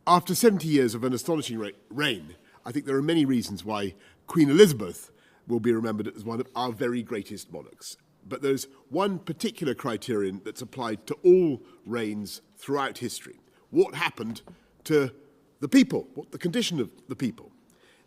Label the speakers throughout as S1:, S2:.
S1: After 70 years of an astonishing reign, I think there are many reasons why Queen Elizabeth will be remembered as one of our very greatest monarchs. But there's one particular criterion that's applied to all reigns throughout history. What happened to the people? What the condition of the people?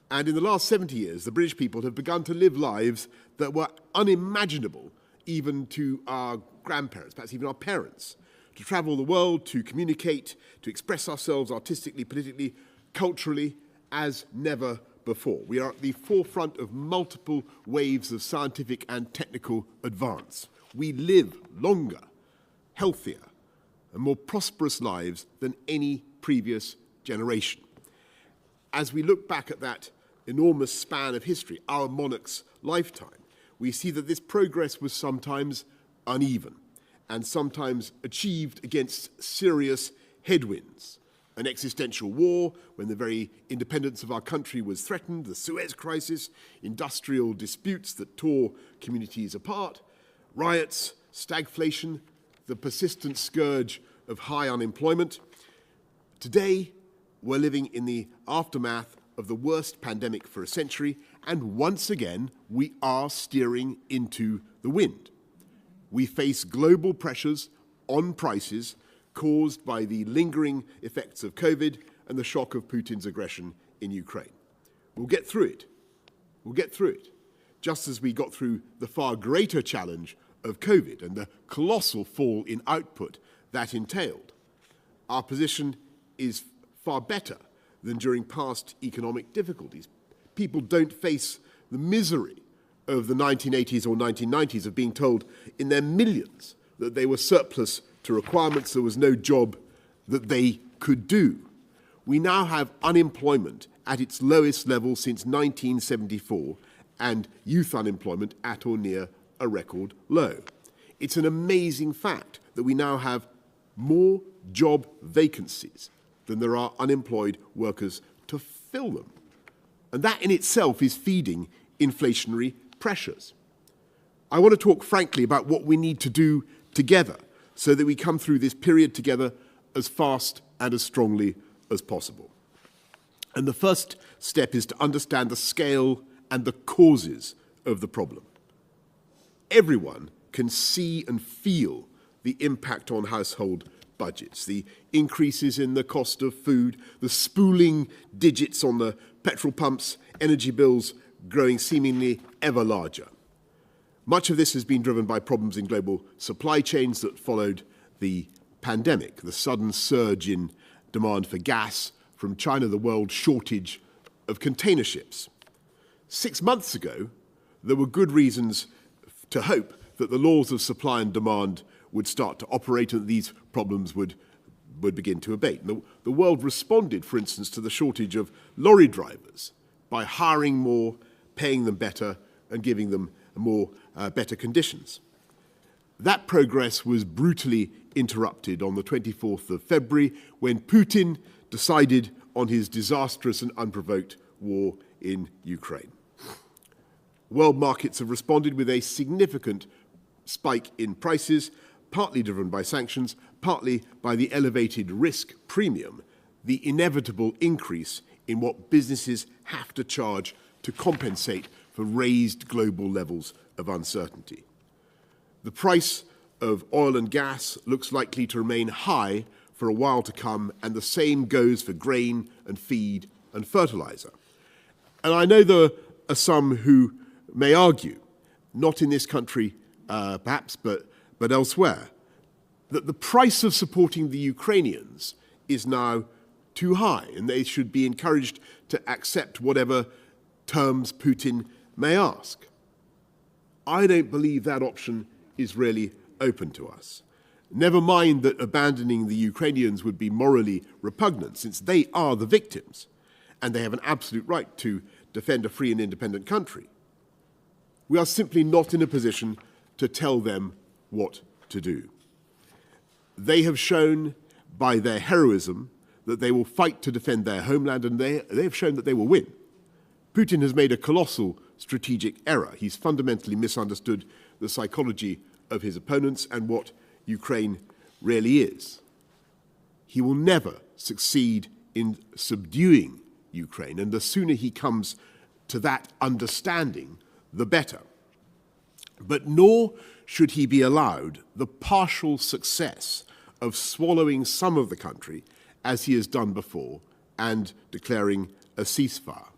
S1: And in the last 70 years, the British people have begun to live lives that were unimaginable even to our grandparents, perhaps even our parents. To travel the world, to communicate, to express ourselves artistically, politically, culturally, as never before. We are at the forefront of multiple waves of scientific and technical advance. We live longer, healthier, and more prosperous lives than any previous generation. As we look back at that enormous span of history, our monarch's lifetime, we see that this progress was sometimes uneven and sometimes achieved against serious headwinds. An existential war, when the very independence of our country was threatened, the Suez Crisis, industrial disputes that tore communities apart, riots, stagflation, the persistent scourge of high unemployment. Today, we're living in the aftermath of the worst pandemic for a century, and once again, we are steering into the wind. We face global pressures on prices caused by the lingering effects of COVID and the shock of Putin's aggression in Ukraine. We'll get through it. We'll get through it. Just as we got through the far greater challenge of COVID and the colossal fall in output that entailed. Our position is far better than during past economic difficulties. People don't face the misery of the 1980s or 1990s of being told in their millions that they were surplus to requirements, there was no job that they could do. We now have unemployment at its lowest level since 1974 and youth unemployment at or near a record low. It's an amazing fact that we now have more job vacancies than there are unemployed workers to fill them. And that in itself is feeding inflationary pressures. I want to talk frankly about what we need to do together so that we come through this period together as fast and as strongly as possible. And the first step is to understand the scale and the causes of the problem. Everyone can see and feel the impact on household budgets, the increases in the cost of food, the spooling digits on the petrol pumps, energy bills growing seemingly ever larger. Much of this has been driven by problems in global supply chains that followed the pandemic, the sudden surge in demand for gas from China, the world shortage of container ships. 6 months ago, there were good reasons to hope that the laws of supply and demand would start to operate and these problems would begin to abate. The world responded, for instance, to the shortage of lorry drivers by hiring more, paying them better, and giving them better conditions. That progress was brutally interrupted on the 24th of February when Putin decided on his disastrous and unprovoked war in Ukraine. World markets have responded with a significant spike in prices, partly driven by sanctions, partly by the elevated risk premium, the inevitable increase in what businesses have to charge to compensate for raised global levels of uncertainty. The price of oil and gas looks likely to remain high for a while to come, and the same goes for grain and feed and fertilizer. And I know there are some who may argue, not in this country perhaps, but elsewhere, that the price of supporting the Ukrainians is now too high and they should be encouraged to accept whatever terms Putin may ask. I don't believe that option is really open to us. Never mind that abandoning the Ukrainians would be morally repugnant, since they are the victims and they have an absolute right to defend a free and independent country. We are simply not in a position to tell them what to do. They have shown by their heroism that they will fight to defend their homeland, and they have shown that they will win. Putin has made a colossal strategic error. He's fundamentally misunderstood the psychology of his opponents and what Ukraine really is. He will never succeed in subduing Ukraine, and the sooner he comes to that understanding, the better. But nor should he be allowed the partial success of swallowing some of the country, as he has done before, and declaring a ceasefire.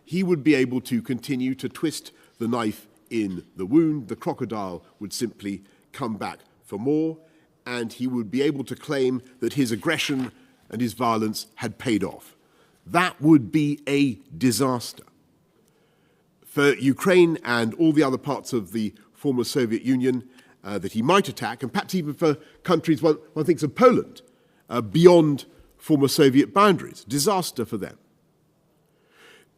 S1: He would be able to continue to twist the knife in the wound. The crocodile would simply come back for more, and he would be able to claim that his aggression and his violence had paid off. That would be a disaster. For Ukraine and all the other parts of the former Soviet Union that he might attack, and perhaps even for countries, one thinks of Poland, beyond former Soviet boundaries, disaster for them.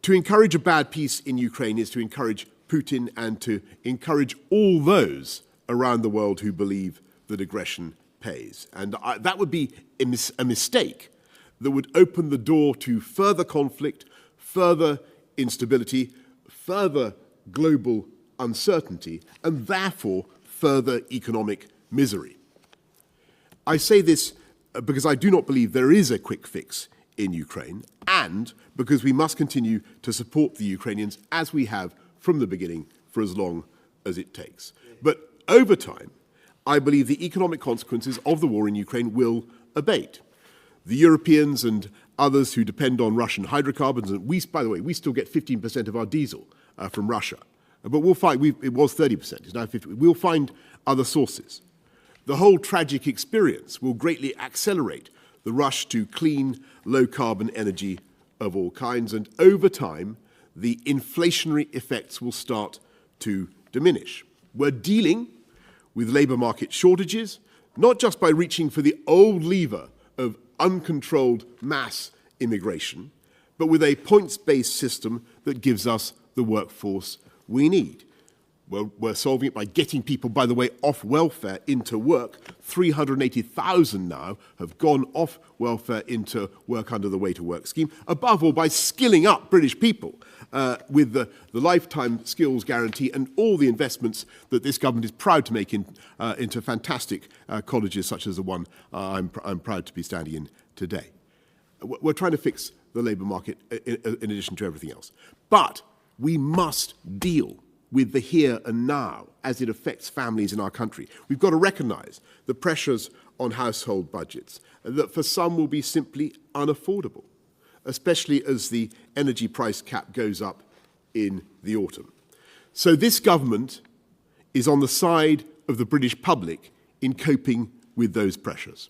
S1: To encourage a bad peace in Ukraine is to encourage Putin and to encourage all those around the world who believe that aggression pays. And that would be a mistake that would open the door to further conflict, further instability, further global uncertainty, and therefore further economic misery. I say this because I do not believe there is a quick fix in Ukraine, and because we must continue to support the Ukrainians as we have from the beginning for as long as it takes. But over time, I believe the economic consequences of the war in Ukraine will abate. The Europeans and others who depend on Russian hydrocarbons, and we, by the way, we still get 15% of our diesel from Russia. But we'll find, it was 30%, it's now 50%. We'll find other sources. The whole tragic experience will greatly accelerate the rush to clean, low-carbon energy of all kinds, and over time, the inflationary effects will start to diminish. We're dealing with labour market shortages, not just by reaching for the old lever of uncontrolled mass immigration, but with a points-based system that gives us the workforce we need. We're solving it by getting people, by the way, off welfare into work. 380,000 now have gone off welfare into work under the Way to Work scheme. Above all, by skilling up British people with the lifetime skills guarantee and all the investments that this government is proud to make into fantastic colleges such as the one I'm proud to be standing in today. We're trying to fix the labour market in addition to everything else. But we must deal with the here and now as it affects families in our country. We've got to recognise the pressures on household budgets that for some will be simply unaffordable, especially as the energy price cap goes up in the autumn. So this government is on the side of the British public in coping with those pressures.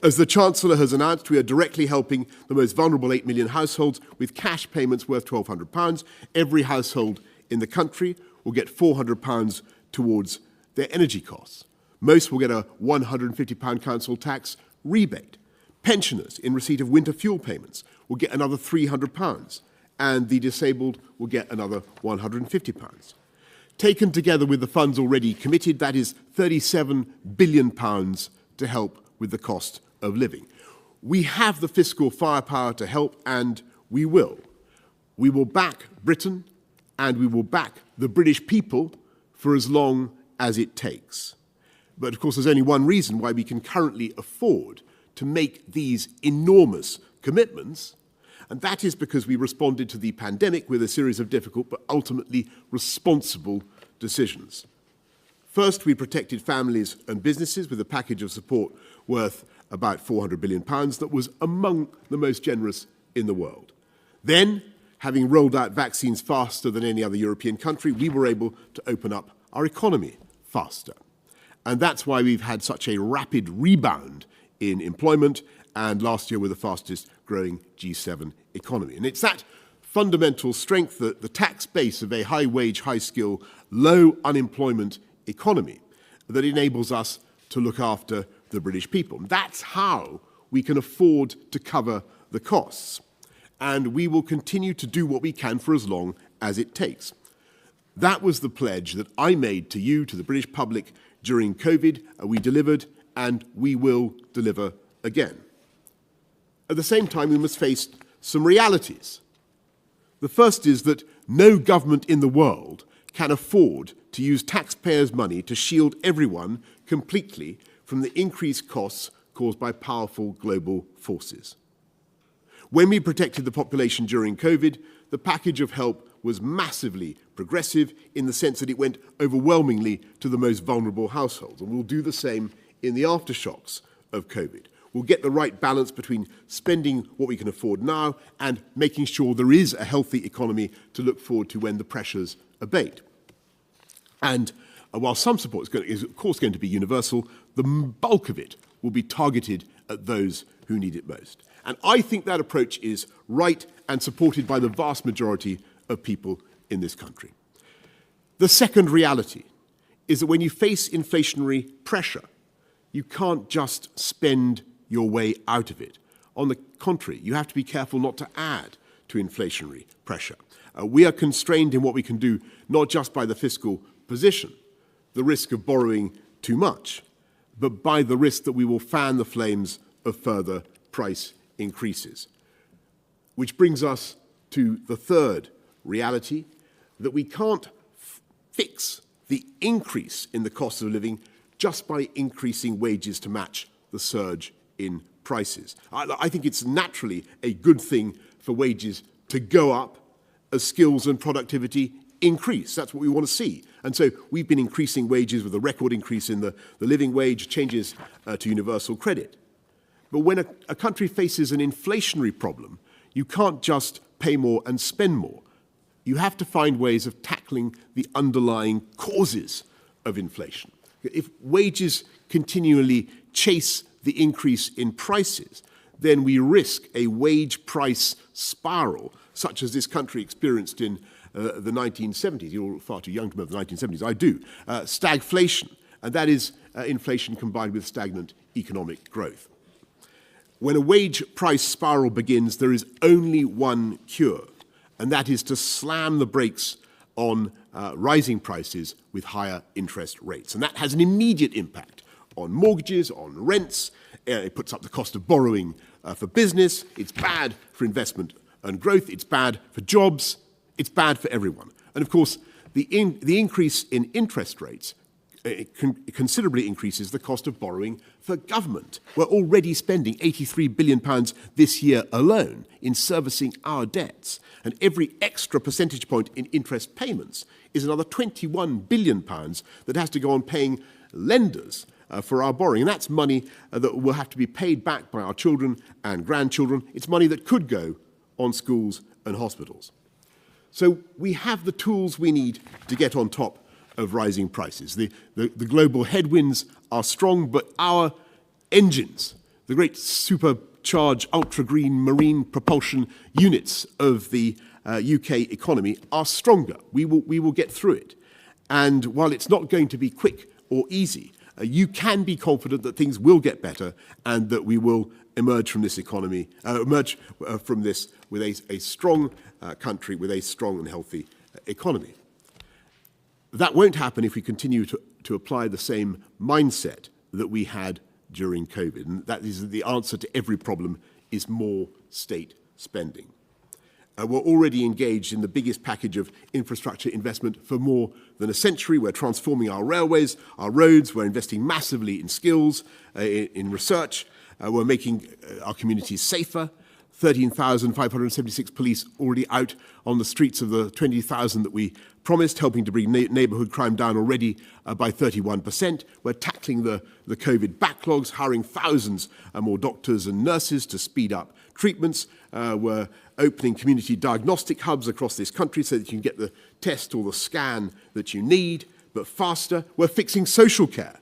S1: As the Chancellor has announced, we are directly helping the most vulnerable 8 million households with cash payments worth £1,200. Every household in the country will get £400 towards their energy costs. Most will get a £150 council tax rebate. Pensioners in receipt of winter fuel payments will get another £300, and the disabled will get another £150. Taken together with the funds already committed, that is £37 billion to help with the cost of living. We have the fiscal firepower to help, and we will. We will back Britain, and we will back the British people for as long as it takes. But of course, there's only one reason why we can currently afford to make these enormous commitments, and that is because we responded to the pandemic with a series of difficult but ultimately responsible decisions. First, we protected families and businesses with a package of support worth about £400 billion that was among the most generous in the world. Then, having rolled out vaccines faster than any other European country, we were able to open up our economy faster. And that's why we've had such a rapid rebound in employment, and last year we're the fastest growing G7 economy. And it's that fundamental strength, that the tax base of a high-wage, high-skill, low unemployment economy, that enables us to look after the British people. That's how we can afford to cover the costs. And we will continue to do what we can for as long as it takes. That was the pledge that I made to you, to the British public, during COVID. We delivered, and we will deliver again. At the same time, we must face some realities. The first is that no government in the world can afford to use taxpayers' money to shield everyone completely from the increased costs caused by powerful global forces. When we protected the population during COVID, the package of help was massively progressive in the sense that it went overwhelmingly to the most vulnerable households. And we'll do the same in the aftershocks of COVID. We'll get the right balance between spending what we can afford now and making sure there is a healthy economy to look forward to when the pressures abate. And while some support is of course going to be universal, the bulk of it will be targeted at those who need it most. And I think that approach is right and supported by the vast majority of people in this country. The second reality is that when you face inflationary pressure, you can't just spend your way out of it. On the contrary, you have to be careful not to add to inflationary pressure. We are constrained in what we can do, not just by the fiscal position, the risk of borrowing too much, but by the risk that we will fan the flames of further price increases. Which brings us to the third reality, that we can't fix the increase in the cost of living just by increasing wages to match the surge in prices. I think it's naturally a good thing for wages to go up as skills and productivity increase. That's what we want to see. And so we've been increasing wages with a record increase in the living wage, changes to universal credit. But when a country faces an inflationary problem, you can't just pay more and spend more. You have to find ways of tackling the underlying causes of inflation. If wages continually chase the increase in prices, then we risk a wage price spiral, such as this country experienced in the 1970s. You're far too young to remember the 1970s. I do. Stagflation, and that is inflation combined with stagnant economic growth. When a wage price spiral begins, there is only one cure, and that is to slam the brakes on rising prices with higher interest rates. And that has an immediate impact on mortgages, on rents. It puts up the cost of borrowing for business. It's bad for investment and growth. It's bad for jobs. It's bad for everyone. And of course, the increase in interest rates considerably increases the cost of borrowing for government. We're already spending £83 billion this year alone in servicing our debts. And every extra percentage point in interest payments is another £21 billion that has to go on paying lenders for our borrowing. And that's money that will have to be paid back by our children and grandchildren. It's money that could go on schools and hospitals. So we have the tools we need to get on top of rising prices. The global headwinds are strong, but our engines, the great supercharged ultra-green marine propulsion units of the UK economy, are stronger. We will get through it. And while it's not going to be quick or easy, you can be confident that things will get better and that we will emerge from this economy, from this with a strong country, with a strong and healthy economy. That won't happen if we continue to apply the same mindset that we had during COVID. And that is the answer to every problem is more state spending. We're already engaged in the biggest package of infrastructure investment for more than a century. We're transforming our railways, our roads. We're investing massively in skills, in research. We're making our communities safer. 13,576 police already out on the streets of the 20,000 that we promised, helping to bring neighbourhood crime down already by 31%. We're tackling the COVID backlogs, hiring thousands more doctors and nurses to speed up treatments. We're opening community diagnostic hubs across this country so that you can get the test or the scan that you need, but faster. We're fixing social care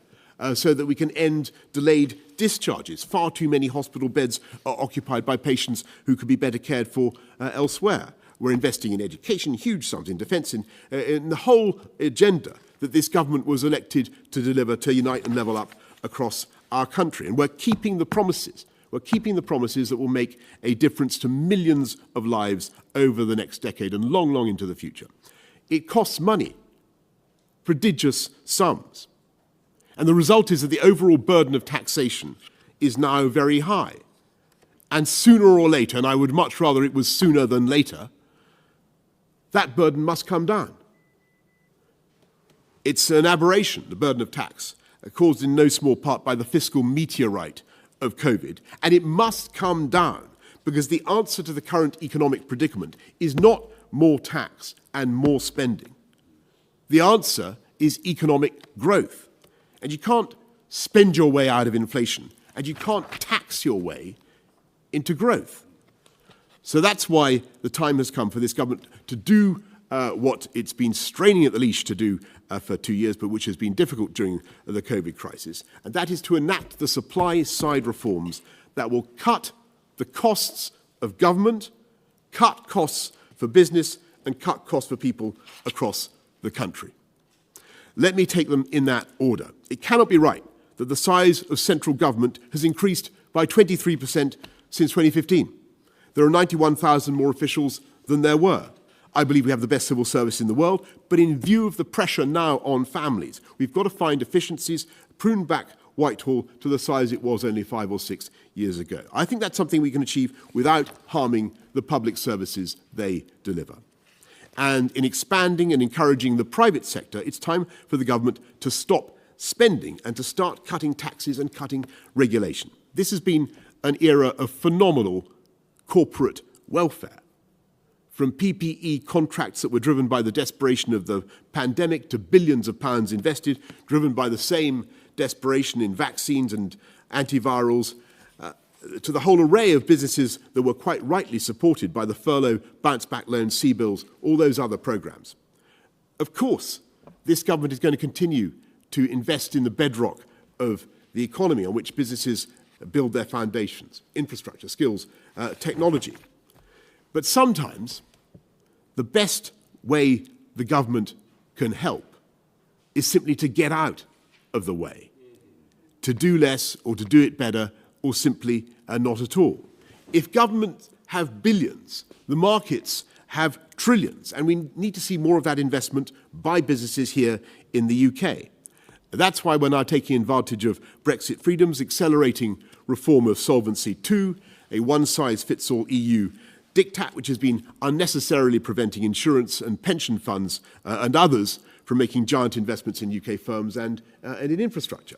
S1: so that we can end delayed discharges. Far too many hospital beds are occupied by patients who could be better cared for elsewhere. We're investing in education, huge sums in defence, in the whole agenda that this government was elected to deliver, to unite and level up across our country. And we're keeping the promises. We're keeping the promises that will make a difference to millions of lives over the next decade and long, long into the future. It costs money, prodigious sums. And the result is that the overall burden of taxation is now very high. And sooner or later, and I would much rather it was sooner than later, that burden must come down. It's an aberration, the burden of tax, caused in no small part by the fiscal meteorite of COVID, and it must come down because the answer to the current economic predicament is not more tax and more spending. The answer is economic growth. And you can't spend your way out of inflation, and you can't tax your way into growth. So that's why the time has come for this government to do what it's been straining at the leash to do for 2 years, but which has been difficult during the COVID crisis, and that is to enact the supply-side reforms that will cut the costs of government, cut costs for business, and cut costs for people across the country. Let me take them in that order. It cannot be right that the size of central government has increased by 23% since 2015. There are 91,000 more officials than there were. I believe we have the best civil service in the world, but in view of the pressure now on families, we've got to find efficiencies, prune back Whitehall to the size it was only 5 or 6 years ago. I think that's something we can achieve without harming the public services they deliver. And in expanding and encouraging the private sector, it's time for the government to stop spending and to start cutting taxes and cutting regulation. This has been an era of phenomenal corporate welfare. From PPE contracts that were driven by the desperation of the pandemic to billions of pounds invested, driven by the same desperation in vaccines and antivirals, to the whole array of businesses that were quite rightly supported by the furlough, bounce-back loans, C-bills, all those other programmes. Of course, this government is going to continue to invest in the bedrock of the economy on which businesses build their foundations, infrastructure, skills, technology. But sometimes the best way the government can help is simply to get out of the way, to do less or to do it better or simply not at all. If governments have billions, the markets have trillions, and we need to see more of that investment by businesses here in the UK. That's why we're now taking advantage of Brexit freedoms, accelerating reform of Solvency II, a one-size-fits-all EU diktat which has been unnecessarily preventing insurance and pension funds and others from making giant investments in UK firms and in infrastructure.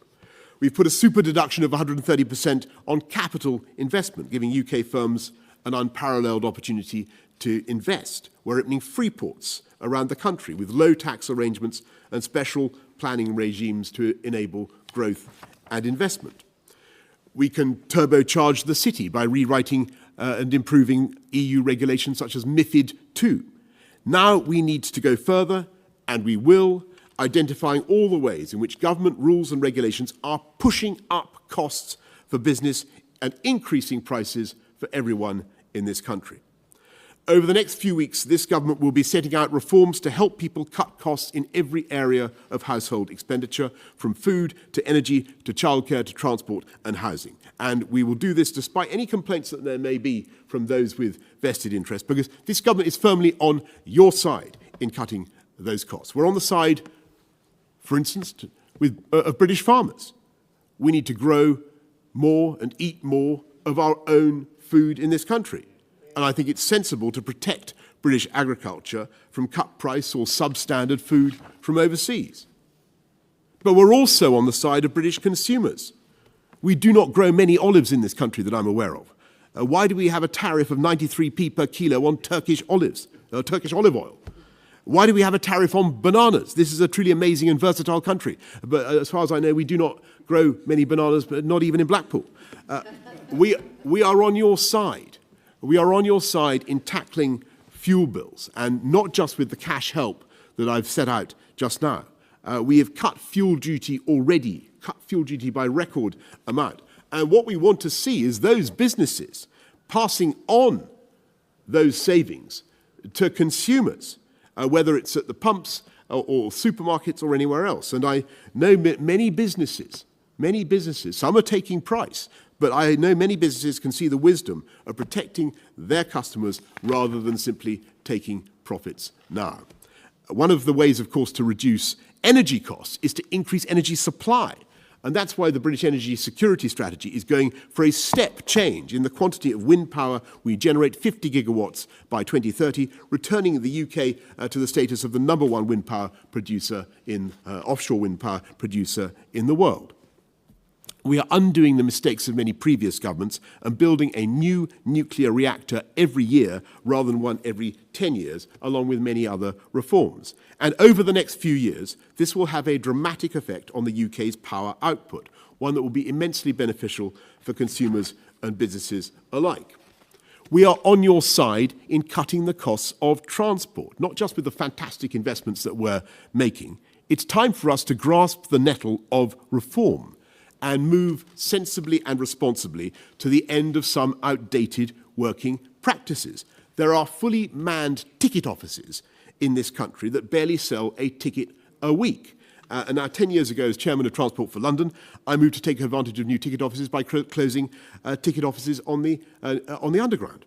S1: We've put a super deduction of 130% on capital investment, giving UK firms an unparalleled opportunity to invest. We're opening free ports around the country with low tax arrangements and special planning regimes to enable growth and investment. We can turbocharge the city by rewriting and improving EU regulations such as MiFID II. Now we need to go further, and we will, identifying all the ways in which government rules and regulations are pushing up costs for business and increasing prices for everyone in this country. Over the next few weeks, this government will be setting out reforms to help people cut costs in every area of household expenditure, from food to energy to childcare to transport and housing. And we will do this despite any complaints that there may be from those with vested interest, because this government is firmly on your side in cutting those costs. We're on the side, for instance, of British farmers. We need to grow more and eat more of our own food in this country. And I think it's sensible to protect British agriculture from cut-price or substandard food from overseas. But we're also on the side of British consumers. We do not grow many olives in this country that I'm aware of. Why do we have a tariff of 93p per kilo on Turkish olives, Turkish olive oil? Why do we have a tariff on bananas? This is a truly amazing and versatile country. But as far as I know, we do not grow many bananas, but not even in Blackpool. We are on your side. We are on your side in tackling fuel bills, and not just with the cash help that I've set out just now. We have cut fuel duty already, cut fuel duty by record amount. And what we want to see is those businesses passing on those savings to consumers, whether it's at the pumps or supermarkets or anywhere else. And I know many businesses, some are taking price, but I know many businesses can see the wisdom of protecting their customers rather than simply taking profits now. One of the ways, of course, to reduce energy costs is to increase energy supply. And that's why the British Energy Security Strategy is going for a step change in the quantity of wind power. We generate 50 gigawatts by 2030, returning the UK to the status of the #1 wind power producer in offshore wind power producer in the world. We are undoing the mistakes of many previous governments and building a new nuclear reactor every year rather than one every 10 years, along with many other reforms. And over the next few years, this will have a dramatic effect on the UK's power output, one that will be immensely beneficial for consumers and businesses alike. We are on your side in cutting the costs of transport, not just with the fantastic investments that we're making. It's time for us to grasp the nettle of reform and move sensibly and responsibly to the end of some outdated working practices. There are fully manned ticket offices in this country that barely sell a ticket a week. And now, 10 years ago, as chairman of Transport for London, I moved to take advantage of new ticket offices by closing ticket offices on the Underground.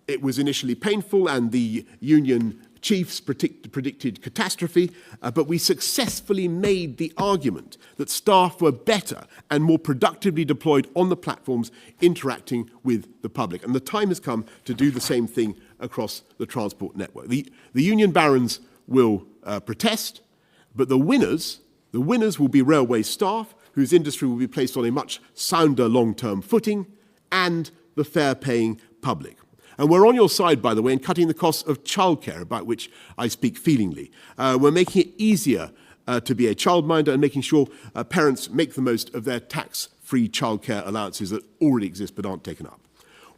S1: It was initially painful, and the union chiefs predicted catastrophe, but we successfully made the argument that staff were better and more productively deployed on the platforms interacting with the public. And the time has come to do the same thing across the transport network. The union barons will protest, but the winners will be railway staff, whose industry will be placed on a much sounder long-term footing, and the fare-paying public. And we're on your side, by the way, in cutting the costs of childcare, about which I speak feelingly. We're making it easier to be a childminder and making sure parents make the most of their tax-free childcare allowances that already exist but aren't taken up.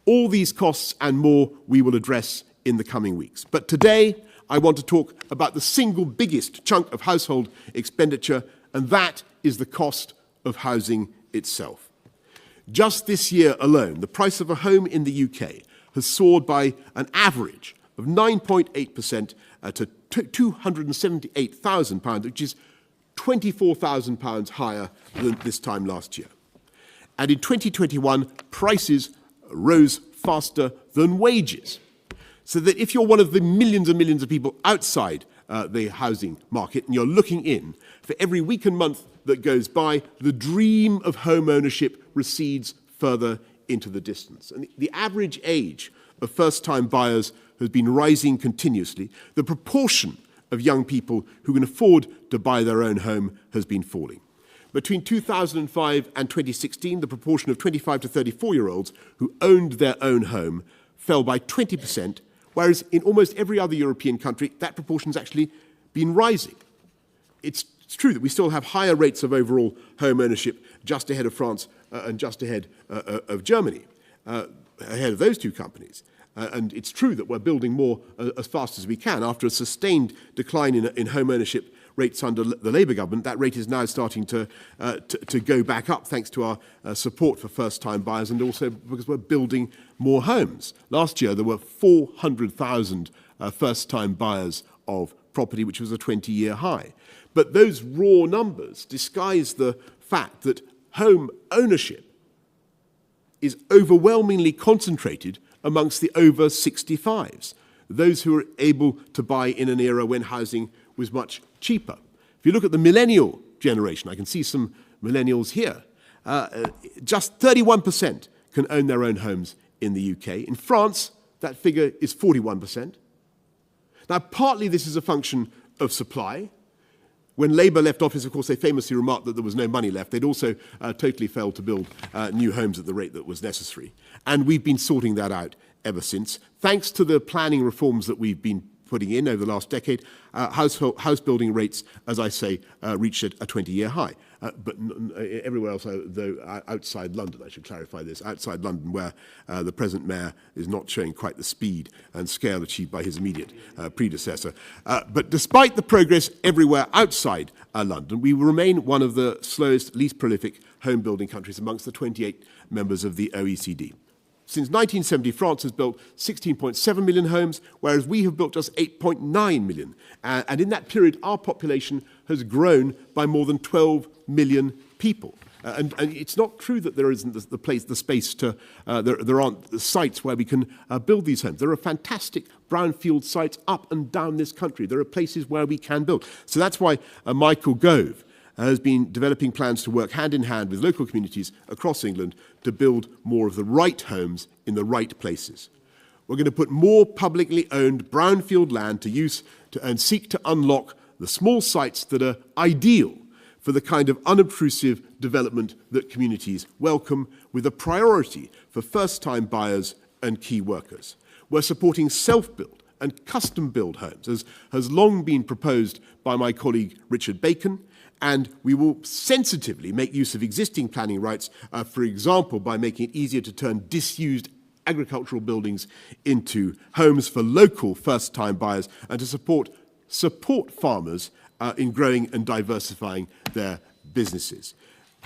S1: All these costs and more we will address in the coming weeks. But today, I want to talk about the single biggest chunk of household expenditure, and that is the cost of housing itself. Just this year alone, the price of a home in the UK has soared by an average of 9.8% to £278,000, which is £24,000 higher than this time last year. And in 2021, prices rose faster than wages. So that if you're one of the millions and millions of people outside the housing market and you're looking in, for every week and month that goes by, the dream of home ownership recedes further into the distance. And the average age of first-time buyers has been rising continuously. The proportion of young people who can afford to buy their own home has been falling. Between 2005 and 2016, the proportion of 25 to 34-year-olds who owned their own home fell by 20%, whereas in almost every other European country, that proportion has actually been rising. It's true that we still have higher rates of overall home ownership, just ahead of France and just ahead of Germany, ahead of those two companies. And it's true that we're building more as fast as we can. After a sustained decline in home ownership rates under the Labour government, that rate is now starting to go back up, thanks to our support for first-time buyers, and also because we're building more homes. Last year, there were 400,000 first-time buyers of property, which was a 20-year high. But those raw numbers disguise the fact that home ownership is overwhelmingly concentrated amongst the over 65s, those who are able to buy in an era when housing was much cheaper. If you look at the millennial generation, I can see some millennials here, just 31% can own their own homes in the UK. In France, that figure is 41%. Now, partly this is a function of supply. When Labour left office, of course, they famously remarked that there was no money left. They'd also totally failed to build new homes at the rate that was necessary. And we've been sorting that out ever since. Thanks to the planning reforms that we've been putting in over the last decade, house building rates, as I say, reached a 20-year high. But everywhere else, though, outside London, I should clarify this, outside London, where the present mayor is not showing quite the speed and scale achieved by his immediate predecessor. But despite the progress everywhere outside London, we will remain one of the slowest, least prolific home building countries amongst the 28 members of the OECD. Since 1970, France has built 16.7 million homes, whereas we have built just 8.9 million. And in that period, our population has grown by more than 12 million people. And it's not true that there isn't the space to, there aren't sites where we can build these homes. There are fantastic brownfield sites up and down this country. There are places where we can build. So that's why Michael Gove has been developing plans to work hand in hand with local communities across England to build more of the right homes in the right places. We're going to put more publicly owned brownfield land to use and seek to unlock the small sites that are ideal for the kind of unobtrusive development that communities welcome, with a priority for first-time buyers and key workers. We're supporting self-built and custom-built homes, as has long been proposed by my colleague Richard Bacon, and we will sensitively make use of existing planning rights, for example, by making it easier to turn disused agricultural buildings into homes for local first-time buyers, and to support farmers in growing and diversifying their businesses.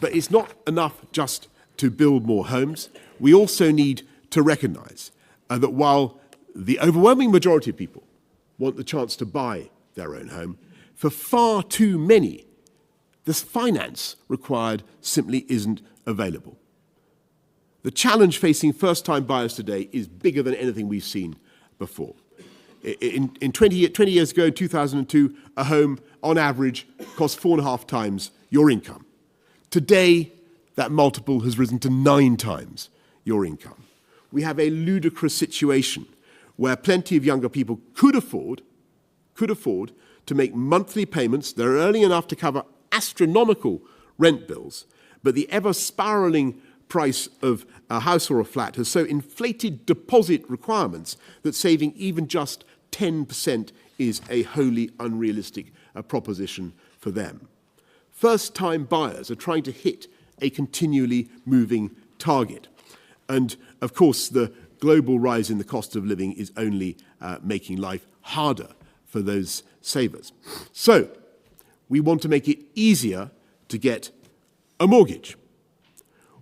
S1: But it's not enough just to build more homes. We also need to recognise that while the overwhelming majority of people want the chance to buy their own home, for far too many, the finance required simply isn't available. The challenge facing first-time buyers today is bigger than anything we've seen before. In 20 years ago, in 2002, a home, on average, cost 4.5 times your income. Today, that multiple has risen to 9 times your income. We have a ludicrous situation where plenty of younger people could afford to make monthly payments that are earning enough to cover astronomical rent bills, but the ever-spiralling price of a house or a flat has so inflated deposit requirements that saving even just 10% is a wholly unrealistic proposition for them. First-time buyers are trying to hit a continually moving target. And, of course, the global rise in the cost of living is only making life harder for those savers. So, we want to make it easier to get a mortgage,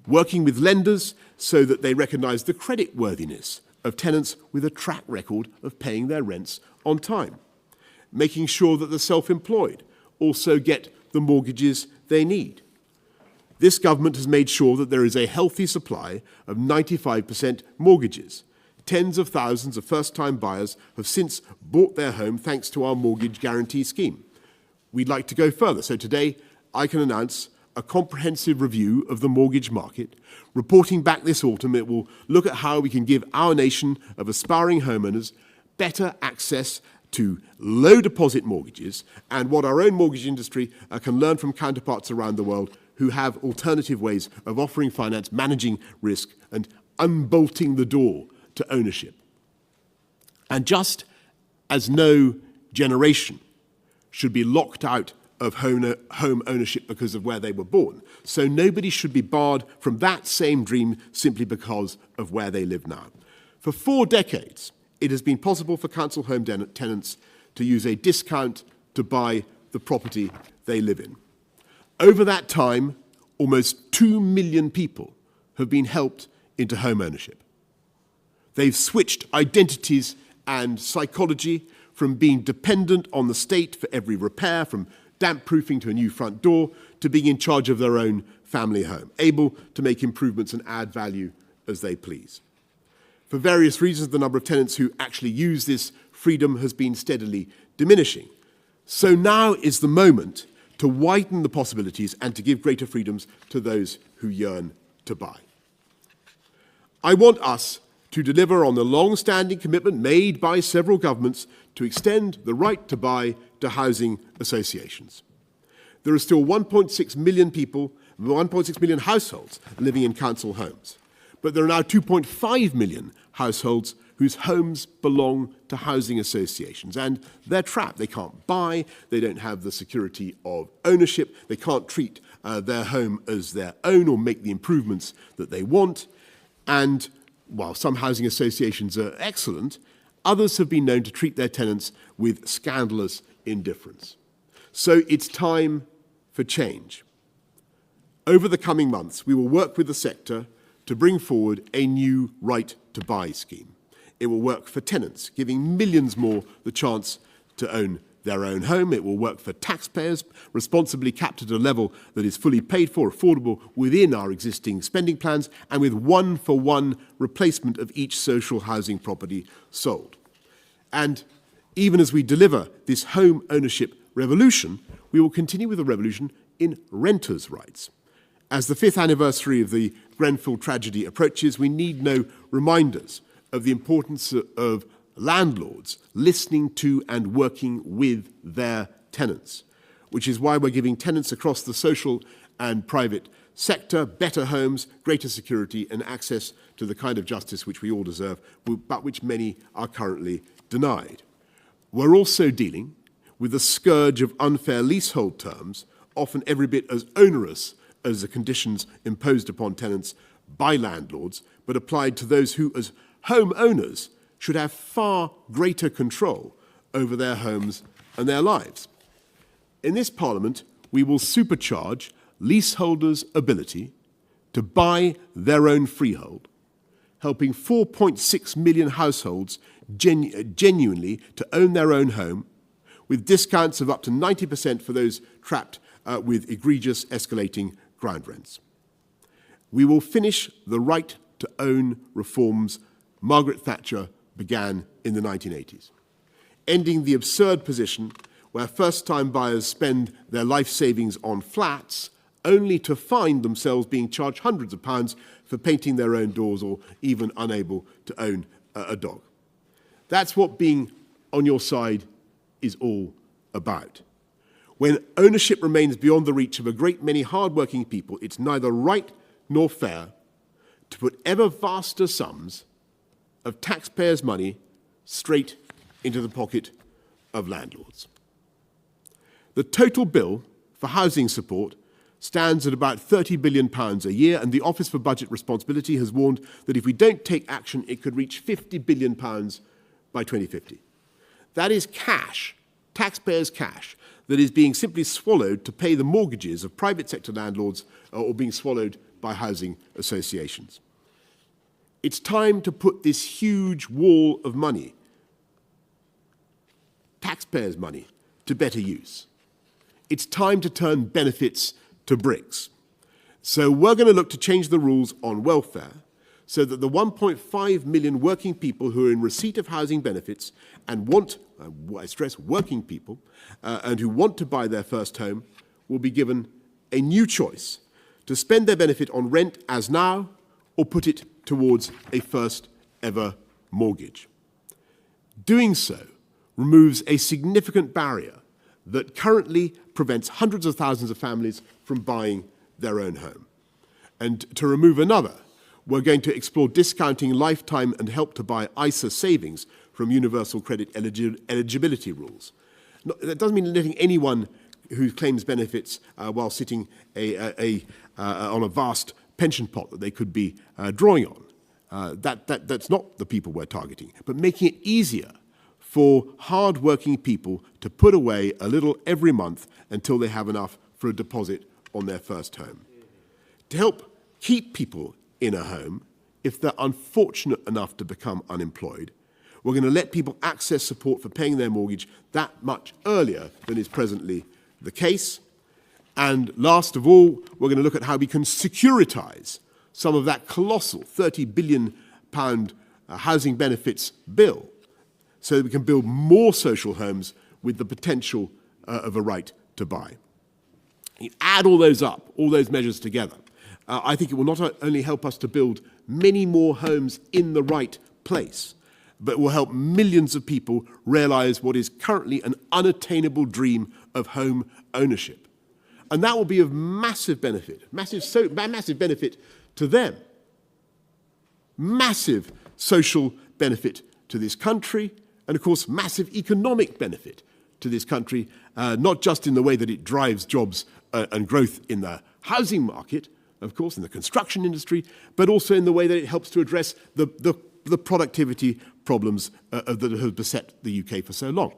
S1: working with lenders so that they recognise the creditworthiness of tenants with a track record of paying their rents on time, making sure that the self-employed also get the mortgages they need. This government has made sure that there is a healthy supply of 95% mortgages. Tens of thousands of first-time buyers have since bought their home thanks to our mortgage guarantee scheme. We'd like to go further, so today I can announce a comprehensive review of the mortgage market. Reporting back this autumn, it will look at how we can give our nation of aspiring homeowners better access to low deposit mortgages, and what our own mortgage industry can learn from counterparts around the world who have alternative ways of offering finance, managing risk, and unbolting the door to ownership. And just as no generation should be locked out of home ownership because of where they were born, so nobody should be barred from that same dream simply because of where they live now. For 4 decades, it has been possible for council home tenants to use a discount to buy the property they live in. Over that time, almost 2 million people have been helped into home ownership. They've switched identities and psychology from being dependent on the state for every repair, from damp-proofing to a new front door, to being in charge of their own family home, able to make improvements and add value as they please. For various reasons, the number of tenants who actually use this freedom has been steadily diminishing. So now is the moment to widen the possibilities and to give greater freedoms to those who yearn to buy. I want us to deliver on the long-standing commitment made by several governments to extend the right to buy to housing associations. There are still 1.6 million people, 1.6 million households living in council homes, but there are now 2.5 million households whose homes belong to housing associations, and they're trapped. They can't buy, they don't have the security of ownership, they can't treat their home as their own or make the improvements that they want, and while some housing associations are excellent, others have been known to treat their tenants with scandalous indifference. So it's time for change. Over the coming months, we will work with the sector to bring forward a new right-to-buy scheme. It will work for tenants, giving millions more the chance to own their own home. It will work for taxpayers, responsibly capped at a level that is fully paid for, affordable within our existing spending plans, and with one-for-one replacement of each social housing property sold. And even as we deliver this home ownership revolution, we will continue with the revolution in renters' rights. As the 5th anniversary of the Grenfell tragedy approaches, we need no reminders of the importance of landlords listening to and working with their tenants. which is why we're giving tenants across the social and private sector better homes, greater security and access to the kind of justice which we all deserve, but which many are currently denied. We're also dealing with the scourge of unfair leasehold terms, often every bit as onerous as the conditions imposed upon tenants by landlords, but applied to those who, as homeowners, should have far greater control over their homes and their lives. In this Parliament, we will supercharge leaseholders' ability to buy their own freehold, helping 4.6 million households genuinely to own their own home, with discounts of up to 90% for those trapped with egregious escalating ground rents. We will finish the right to own reforms Margaret Thatcher began in the 1980s, ending the absurd position where first-time buyers spend their life savings on flats only to find themselves being charged hundreds of pounds for painting their own doors or even unable to own a dog. That's what being on your side is all about. When ownership remains beyond the reach of a great many hard-working people, it's neither right nor fair to put ever vaster sums of taxpayers' money straight into the pocket of landlords. The total bill for housing support stands at about £30 billion a year, and the Office for Budget Responsibility has warned that if we don't take action, it could reach £50 billion by 2050. That is cash, taxpayers' cash, that is being simply swallowed to pay the mortgages of private sector landlords or being swallowed by housing associations. It's time to put this huge wall of money, taxpayers' money, to better use. It's time to turn benefits to bricks. So we're going to look to change the rules on welfare so that the 1.5 million working people who are in receipt of housing benefits and want, I stress working people, and who want to buy their first home will be given a new choice to spend their benefit on rent as now or put it towards a first ever mortgage. Doing so removes a significant barrier that currently prevents hundreds of thousands of families from buying their own home. And to remove another, we're going to explore discounting lifetime and Help to Buy ISA savings from universal credit eligibility rules. That doesn't mean letting anyone who claims benefits while sitting on a vast pension pot that they could be drawing on. That's not the people we're targeting, but making it easier for hard-working people to put away a little every month until they have enough for a deposit on their first home. To help keep people in a home, if they're unfortunate enough to become unemployed, we're going to let people access support for paying their mortgage that much earlier than is presently the case. And last of all, we're going to look at how we can securitize some of that colossal £30 billion housing benefits bill so that we can build more social homes with the potential of a right to buy. You add all those up, all those measures together, I think it will not only help us to build many more homes in the right place, but will help millions of people realize what is currently an unattainable dream of home ownership. And that will be of massive benefit, massive benefit to them, massive social benefit to this country, and of course massive economic benefit to this country, not just in the way that it drives jobs and growth in the housing market, of course, in the construction industry, but also in the way that it helps to address the productivity problems that have beset the UK for so long.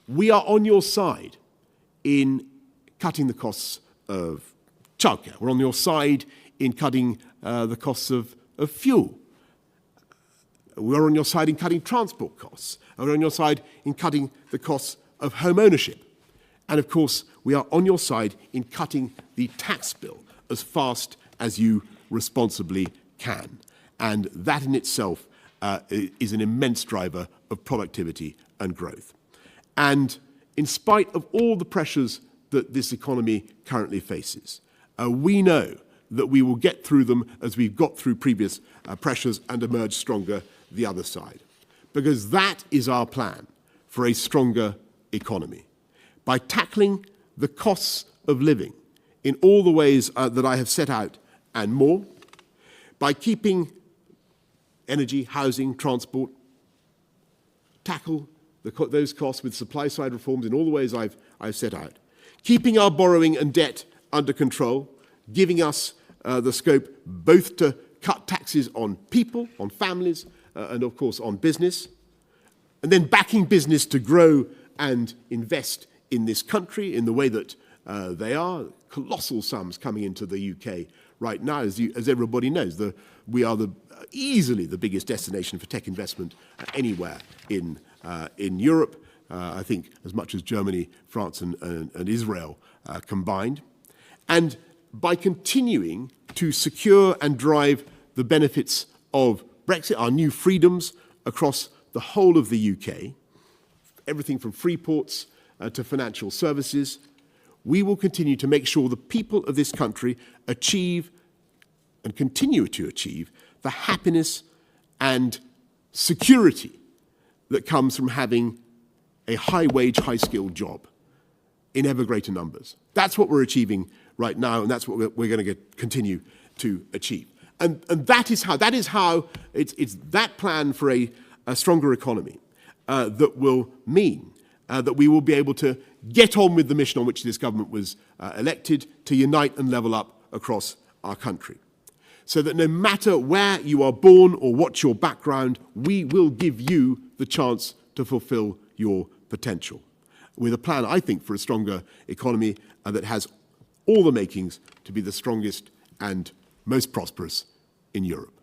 S1: We are on your side in cutting the costs of childcare. We're on your side in cutting the costs of fuel. We're on your side in cutting transport costs. And we're on your side in cutting the costs of home ownership. And of course, we are on your side in cutting the tax bill as fast as you responsibly can. And that in itself is an immense driver of productivity and growth. And in spite of all the pressures that this economy currently faces, we know that we will get through them as we've got through previous pressures and emerge stronger the other side. Because that is our plan for a stronger economy. By tackling the costs of living in all the ways that I have set out and more, by keeping energy, housing, transport, tackle those costs with supply-side reforms in all the ways I've set out, keeping our borrowing and debt under control, giving us the scope both to cut taxes on people, on families, and of course on business, and then backing business to grow and invest in this country in the way that they are. Colossal sums coming into the UK right now, as everybody knows. We are easily the biggest destination for tech investment anywhere in Europe. I think as much as Germany, France, and Israel combined. And by continuing to secure and drive the benefits of Brexit, our new freedoms across the whole of the UK, everything from free ports to financial services, we will continue to make sure the people of this country achieve and continue to achieve the happiness and security that comes from having a high-wage, high-skilled job in ever greater numbers. That's what we're achieving right now, and that's what we're going to continue to achieve. And that is how it's that plan for a stronger economy that will mean that we will be able to get on with the mission on which this government was elected, to unite and level up across our country. So that no matter where you are born or what your background, we will give you the chance to fulfill your potential. With a plan, I think, for a stronger economy that has all the makings to be the strongest and most prosperous in Europe.